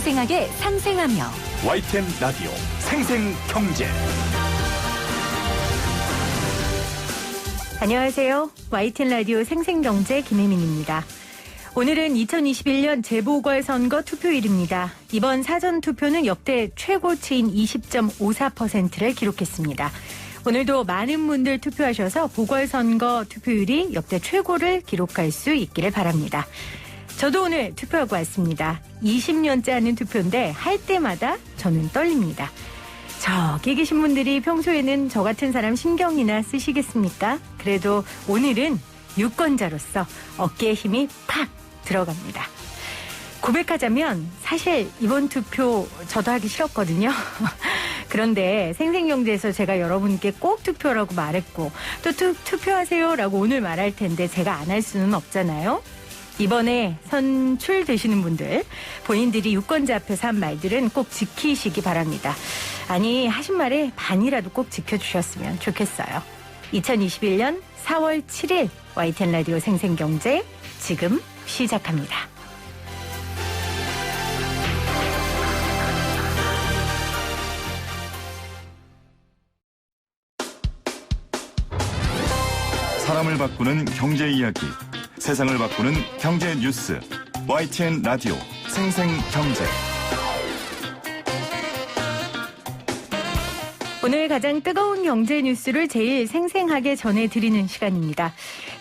생생하게 상생하며 YTN 라디오 생생경제. 안녕하세요. YTN 라디오 생생경제 김혜민입니다. 오늘은 2021년 재보궐선거 투표일입니다. 이번 사전투표는 역대 최고치인 20.54%를 기록했습니다. 오늘도 많은 분들 투표하셔서 보궐선거 투표율이 역대 최고를 기록할 수 있기를 바랍니다. 저도 오늘 투표하고 왔습니다. 20년째 하는 투표인데 할 때마다 저는 떨립니다. 저기 계신 분들이 평소에는 저 같은 사람 신경이나 쓰시겠습니까? 그래도 오늘은 유권자로서 어깨에 힘이 팍 들어갑니다. 고백하자면 사실 이번 투표 저도 하기 싫었거든요. 그런데 생생경제에서 제가 여러분께 꼭 투표라고 말했고 또 투표하세요라고 오늘 말할 텐데 제가 안 할 수는 없잖아요. 이번에 선출되시는 분들 본인들이 유권자 앞에서 한 말들은 꼭 지키시기 바랍니다. 아니 하신 말에 반이라도 꼭 지켜주셨으면 좋겠어요. 2021년 4월 7일 YTN 라디오 생생경제 지금 시작합니다. 사람을 바꾸는 경제 이야기, 세상을 바꾸는 경제 뉴스. YTN 라디오 생생경제. 오늘 가장 뜨거운 경제 뉴스를 제일 생생하게 전해드리는 시간입니다.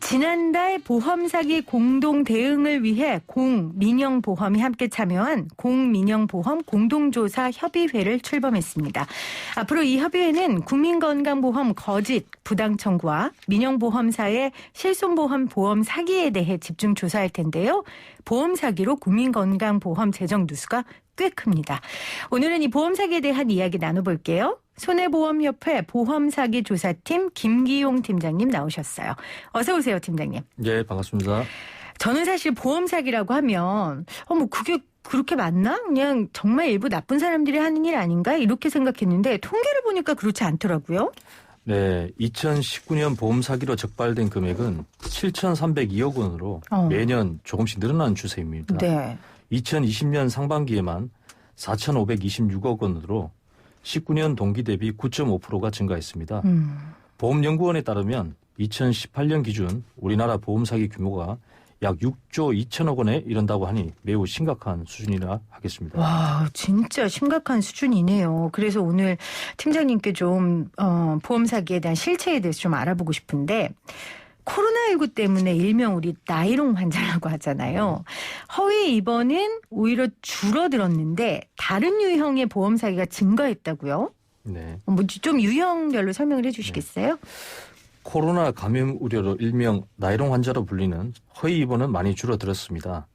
지난달 보험 사기 공동 대응을 위해 공민영보험이 함께 참여한 공민영보험 공동조사 협의회를 출범했습니다. 앞으로 이 협의회는 국민건강보험 거짓, 부당 청구와 민영보험사의 실손보험 보험 사기에 대해 집중 조사할 텐데요. 보험 사기로 국민건강보험 재정 누수가 꽤 큽니다. 오늘은 이 보험 사기에 대한 이야기 나눠볼게요. 손해보험협회 보험사기조사팀 김기용 팀장님 나오셨어요. 어서 오세요, 팀장님. 네, 반갑습니다. 저는 사실 보험 사기라고 하면 그게 그렇게 맞나? 그냥 정말 일부 나쁜 사람들이 하는 일 아닌가? 이렇게 생각했는데 통계를 보니까 그렇지 않더라고요. 네, 2019년 보험 사기로 적발된 금액은 7,302억 원으로 매년 조금씩 늘어나는 추세입니다. 네. 2020년 상반기에만 4,526억 원으로 19년 동기 대비 9.5%가 증가했습니다. 보험연구원에 따르면 2018년 기준 우리나라 보험 사기 규모가 약 6조 2천억 원에 이른다고 하니 매우 심각한 수준이라 하겠습니다. 와, 진짜 심각한 수준이네요. 그래서 오늘 팀장님께 좀 보험 사기에 대한 실체에 대해서 좀 알아보고 싶은데 코로나19 때문에 일명 우리 나이롱 환자라고 하잖아요. 허위 입원은 오히려 줄어들었는데 다른 유형의 보험 사기가 증가했다고요? 네. 좀 유형별로 설명을 해 주시겠어요? 네. 코로나 감염 우려로 일명 나이롱 환자로 불리는 허위 입원은 많이 줄어들었습니다.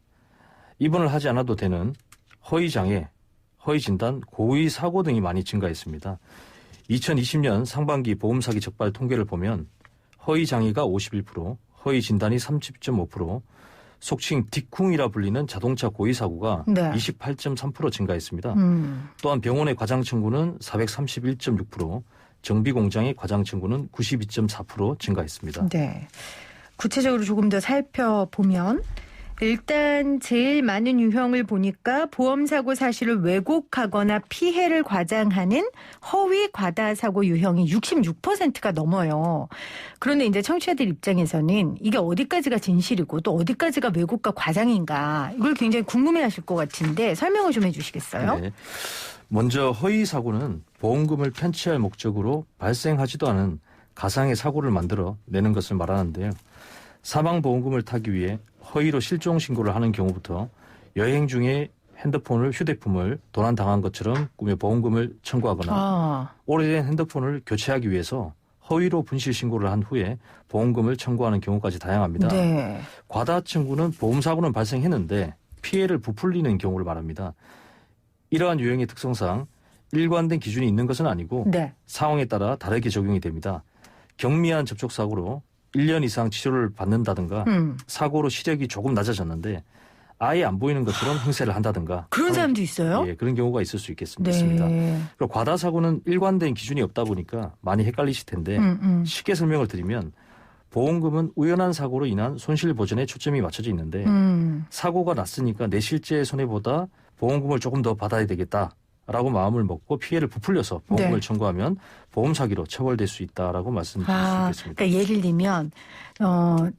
입원을 하지 않아도 되는 허위 장애, 허위 진단, 고의 사고 등이 많이 증가했습니다. 2020년 상반기 보험 사기 적발 통계를 보면 허위 장애가 51%, 허위 진단이 30.5%, 속칭 딕쿵이라 불리는 자동차 고의 사고가 네. 28.3% 증가했습니다. 또한 병원의 과장 청구는 431.6%, 정비 공장의 과장 청구는 92.4% 증가했습니다. 네. 구체적으로 조금 더 살펴보면 일단 제일 많은 유형을 보니까 보험사고 사실을 왜곡하거나 피해를 과장하는 허위 과다사고 유형이 66%가 넘어요. 그런데 이제 청취자들 입장에서는 이게 어디까지가 진실이고 또 어디까지가 왜곡과 과장인가 이걸 굉장히 궁금해하실 것 같은데 설명을 좀 해주시겠어요? 네. 먼저 허위 사고는 보험금을 편취할 목적으로 발생하지도 않은 가상의 사고를 만들어 내는 것을 말하는데요. 사망보험금을 타기 위해 허위로 실종 신고를 하는 경우부터 여행 중에 휴대폰을 도난당한 것처럼 꾸며 보험금을 청구하거나 오래된 핸드폰을 교체하기 위해서 허위로 분실 신고를 한 후에 보험금을 청구하는 경우까지 다양합니다. 네. 과다 청구는 보험사고는 발생했는데 피해를 부풀리는 경우를 말합니다. 이러한 유형의 특성상 일관된 기준이 있는 것은 아니고 네. 상황에 따라 다르게 적용이 됩니다. 경미한 접촉사고로 1년 이상 치료를 받는다든가 사고로 시력이 조금 낮아졌는데 아예 안 보이는 것처럼 행세를 한다든가. 그런 사람도 있어요? 예, 그런 경우가 있을 수 있겠습니다. 네. 그리고 과다사고는 일관된 기준이 없다 보니까 많이 헷갈리실 텐데 쉽게 설명을 드리면 보험금은 우연한 사고로 인한 손실 보전에 초점이 맞춰져 있는데 사고가 났으니까 내 실제 손해보다 보험금을 조금 더 받아야 되겠다라고 마음을 먹고 피해를 부풀려서 보험금을 네. 청구하면 보험 사기로 처벌될 수 있다라고 말씀드릴 수 있겠습니다. 그러니까 예를 들면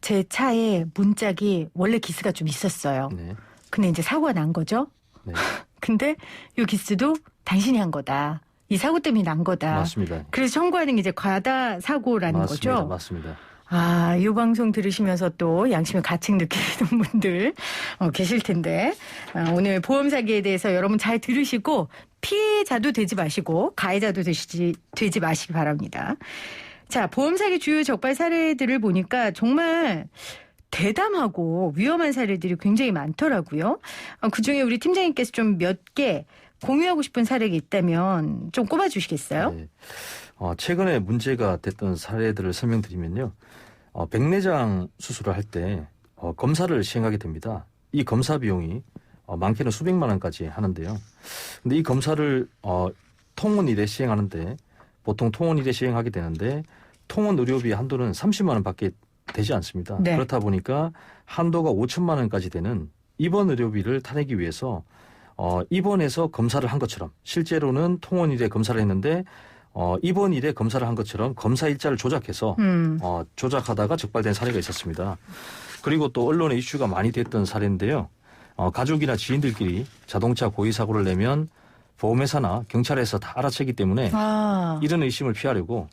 제 차에 문짝이 원래 기스가 좀 있었어요. 네. 근데 이제 사고가 난 거죠. 네. 근데 이 기스도 당신이 한 거다. 이 사고 때문에 난 거다. 맞습니다. 그래서 청구하는 게 이제 과다 사고라는 맞습니다. 거죠. 맞습니다. 이 방송 들으시면서 또 양심의 가책 느끼시는 분들 계실 텐데 오늘 보험 사기에 대해서 여러분 잘 들으시고 피해자도 되지 마시고 가해자도 되지 마시기 바랍니다. 자, 보험 사기 주요 적발 사례들을 보니까 정말 대담하고 위험한 사례들이 굉장히 많더라고요. 그중에 우리 팀장님께서 좀 몇 개 공유하고 싶은 사례가 있다면 좀 꼽아주시겠어요? 네. 최근에 문제가 됐던 사례들을 설명드리면요. 백내장 수술을 할 때 검사를 시행하게 됩니다. 이 검사 비용이 많게는 수백만 원까지 하는데요. 근데 이 검사를 통원 1회 시행하는데 보통 통원 1회 시행하게 되는데 통원 의료비 한도는 30만 원밖에 되지 않습니다. 네. 그렇다 보니까 한도가 5천만 원까지 되는 입원 의료비를 타내기 위해서 입원해서 검사를 한 것처럼 실제로는 통원 1회 검사를 했는데 입원 1회 검사를 한 것처럼 검사 일자를 조작해서 조작하다가 적발된 사례가 있었습니다. 그리고 또 언론에 이슈가 많이 됐던 사례인데요. 가족이나 지인들끼리 자동차 고의 사고를 내면 보험회사나 경찰에서 다 알아채기 때문에 이런 의심을 피하려고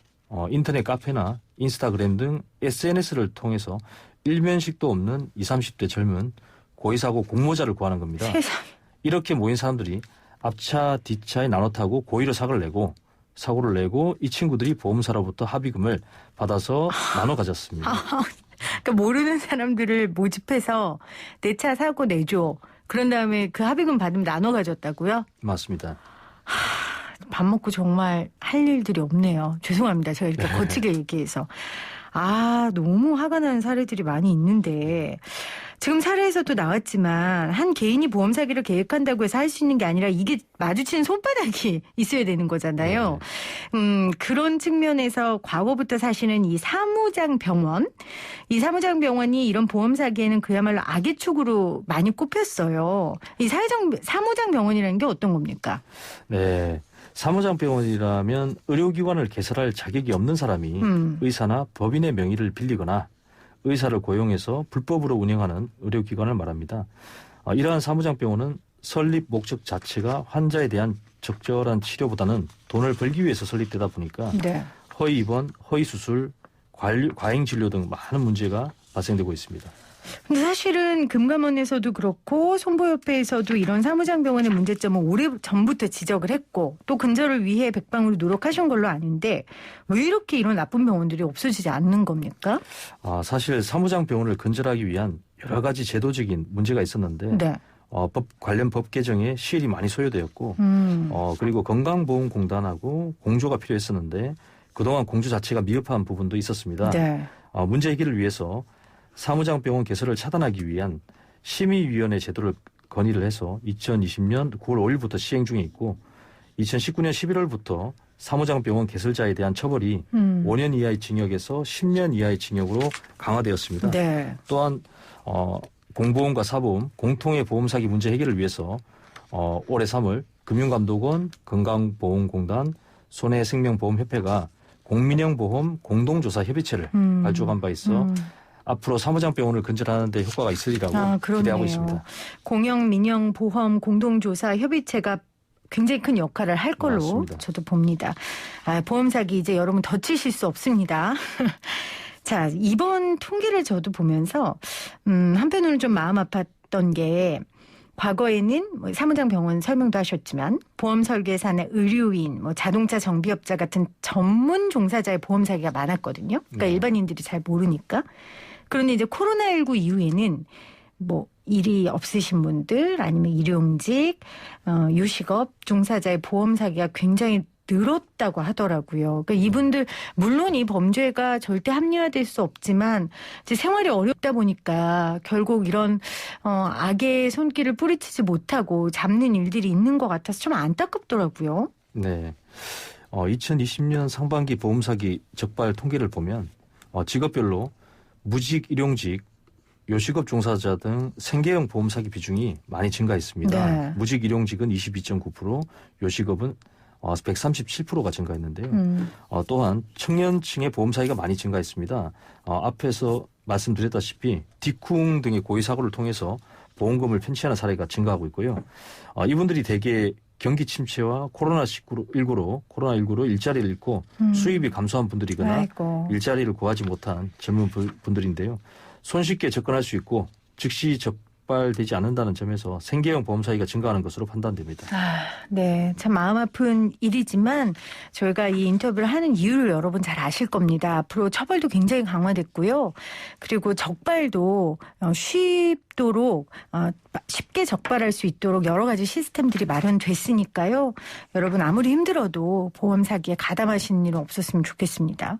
인터넷 카페나 인스타그램 등 SNS를 통해서 일면식도 없는 20, 30대 젊은 고의사고 공모자를 구하는 겁니다. 세상에. 이렇게 모인 사람들이 앞차, 뒷차에 나눠 타고 고의로 사고를 내고 이 친구들이 보험사로부터 합의금을 받아서 나눠 가졌습니다. 그러니까 모르는 사람들을 모집해서 내 차 사고 내줘. 그런 다음에 그 합의금 받으면 나눠 가졌다고요? 맞습니다. 밥 먹고 정말 할 일들이 없네요. 죄송합니다. 제가 이렇게 거치게 얘기해서. 너무 화가 나는 사례들이 많이 있는데 지금 사례에서도 나왔지만 한 개인이 보험 사기를 계획한다고 해서 할 수 있는 게 아니라 이게 마주치는 손바닥이 있어야 되는 거잖아요. 그런 측면에서 과거부터 사실은 이 사무장병원이 이런 보험 사기에는 그야말로 악의 축으로 많이 꼽혔어요. 이 사무장병원이라는 게 어떤 겁니까? 네. 사무장병원이라면 의료기관을 개설할 자격이 없는 사람이 의사나 법인의 명의를 빌리거나 의사를 고용해서 불법으로 운영하는 의료기관을 말합니다. 이러한 사무장병원은 설립 목적 자체가 환자에 대한 적절한 치료보다는 돈을 벌기 위해서 설립되다 보니까 네. 허위 입원, 허위 수술, 과잉 진료 등 많은 문제가 발생되고 있습니다. 근데 사실은 금감원에서도 그렇고 손보협회에서도 이런 사무장병원의 문제점은 오래전부터 지적을 했고 또 근절을 위해 백방으로 노력하신 걸로 아는데 왜 이렇게 이런 나쁜 병원들이 없어지지 않는 겁니까? 사실 사무장병원을 근절하기 위한 여러 가지 제도적인 문제가 있었는데 네. 관련 법 개정에 시일이 많이 소요되었고 그리고 건강보험공단하고 공조가 필요했었는데 그동안 공조 자체가 미흡한 부분도 있었습니다. 네. 문제 해결을 위해서 사무장병원 개설을 차단하기 위한 심의위원회 제도를 건의를 해서 2020년 9월 5일부터 시행 중에 있고 2019년 11월부터 사무장병원 개설자에 대한 처벌이 5년 이하의 징역에서 10년 이하의 징역으로 강화되었습니다. 네. 또한 공보험과 사보험 공통의 보험 사기 문제 해결을 위해서 올해 3월 금융감독원, 건강보험공단, 손해생명보험협회가 공민형 보험 공동조사 협의체를 발족한 바 있어 앞으로 사무장병원을 근절하는 데 효과가 있으리라고 기대하고 있습니다. 공영, 민영, 보험, 공동조사 협의체가 굉장히 큰 역할을 할 걸로 맞습니다. 저도 봅니다. 보험 사기 이제 여러분 덧치실 수 없습니다. 자, 이번 통계를 저도 보면서 한편으로는 좀 마음 아팠던 게 과거에는 사무장병원 설명도 하셨지만 보험 설계사나 의료인, 자동차 정비업자 같은 전문 종사자의 보험 사기가 많았거든요. 그러니까 일반인들이 잘 모르니까. 그런데 이제 코로나19 이후에는 일이 없으신 분들 아니면 일용직, 요식업 종사자의 보험 사기가 굉장히 늘었다고 하더라고요. 그러니까 이분들 물론 이 범죄가 절대 합리화될 수 없지만 이제 생활이 어렵다 보니까 결국 이런 악의 손길을 뿌리치지 못하고 잡는 일들이 있는 것 같아서 좀 안타깝더라고요. 네. 2020년 상반기 보험 사기 적발 통계를 보면 직업별로 무직, 일용직, 요식업 종사자 등 생계형 보험 사기 비중이 많이 증가했습니다. 네. 무직 일용직은 22.9%, 요식업은 137%가 증가했는데요. 또한 청년층의 보험 사기가 많이 증가했습니다. 앞에서 말씀드렸다시피 디쿵 등의 고의 사고를 통해서 보험금을 편취하는 사례가 증가하고 있고요. 이분들이 대개 경기 침체와 코로나19로 일자리를 잃고 수입이 감소한 분들이거나 아이고. 일자리를 구하지 못한 젊은 분들인데요. 손쉽게 접근할 수 있고 즉시 적발되지 않는다는 점에서 생계형 보험 사기가 증가하는 것으로 판단됩니다. 네. 참 마음 아픈 일이지만 저희가 이 인터뷰를 하는 이유를 여러분 잘 아실 겁니다. 앞으로 처벌도 굉장히 강화됐고요. 그리고 적발도 쉽게 적발할 수 있도록 여러 가지 시스템들이 마련됐으니까요. 여러분 아무리 힘들어도 보험 사기에 가담하시는 일은 없었으면 좋겠습니다.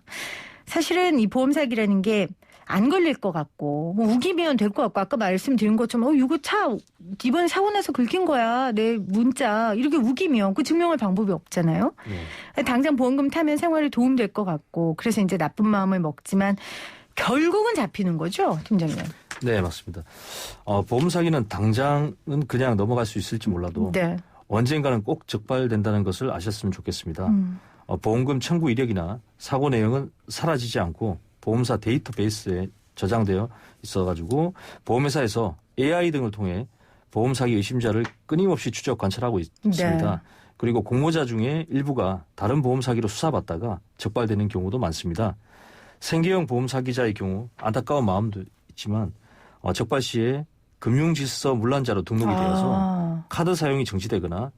사실은 이 보험 사기라는 게 안 걸릴 것 같고 뭐 우기면 될 것 같고 아까 말씀드린 것처럼 이거 차 이번에 사고 나서 긁힌 거야 내 문자 이렇게 우기면 그 증명할 방법이 없잖아요. 당장 보험금 타면 생활에 도움될 것 같고 그래서 이제 나쁜 마음을 먹지만 결국은 잡히는 거죠, 팀장님. 네, 맞습니다. 보험 사기는 당장은 그냥 넘어갈 수 있을지 몰라도 네. 언젠가는 꼭 적발된다는 것을 아셨으면 좋겠습니다. 보험금 청구 이력이나 사고 내용은 사라지지 않고 보험사 데이터베이스에 저장되어 있어가지고 보험회사에서 AI 등을 통해 보험 사기 의심자를 끊임없이 추적 관찰하고 있습니다. 네. 그리고 공모자 중에 일부가 다른 보험 사기로 수사받다가 적발되는 경우도 많습니다. 생계형 보험 사기자의 경우 안타까운 마음도 있지만 적발 시에 금융질서 문란자로 등록이 되어서 카드 사용이 정지되거나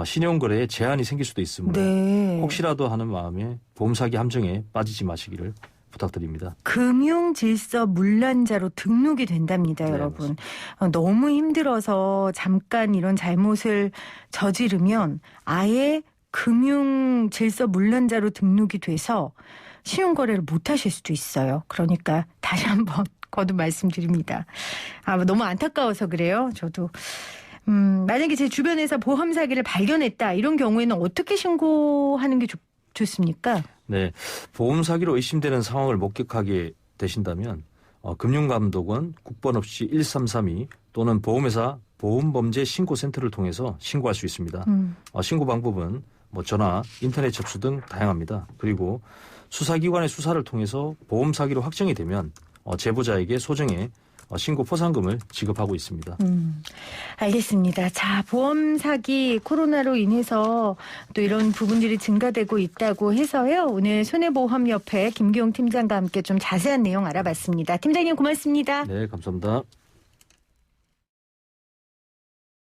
신용거래에 제한이 생길 수도 있으므로 네. 혹시라도 하는 마음에 보험 사기 함정에 빠지지 마시기를 부탁드립니다. 금융질서 문란자로 등록이 된답니다, 네, 여러분. 너무 힘들어서 잠깐 이런 잘못을 저지르면 아예 금융질서 문란자로 등록이 돼서 신용거래를 못 하실 수도 있어요. 그러니까 다시 한번 거듭 말씀드립니다. 너무 안타까워서 그래요. 저도. 만약에 제 주변에서 보험 사기를 발견했다 이런 경우에는 어떻게 신고하는 게 좋습니까? 네, 보험 사기로 의심되는 상황을 목격하게 되신다면 금융감독원 국번 없이 1332 또는 보험회사 보험범죄신고센터를 통해서 신고할 수 있습니다. 신고 방법은 전화, 인터넷 접수 등 다양합니다. 그리고 수사기관의 수사를 통해서 보험 사기로 확정이 되면 제보자에게 소정의 신고 포상금을 지급하고 있습니다. 알겠습니다. 자, 보험 사기 코로나로 인해서 또 이런 부분들이 증가되고 있다고 해서요. 오늘 손해보험협회 김기용 팀장과 함께 좀 자세한 내용 알아봤습니다. 팀장님 고맙습니다. 네, 감사합니다.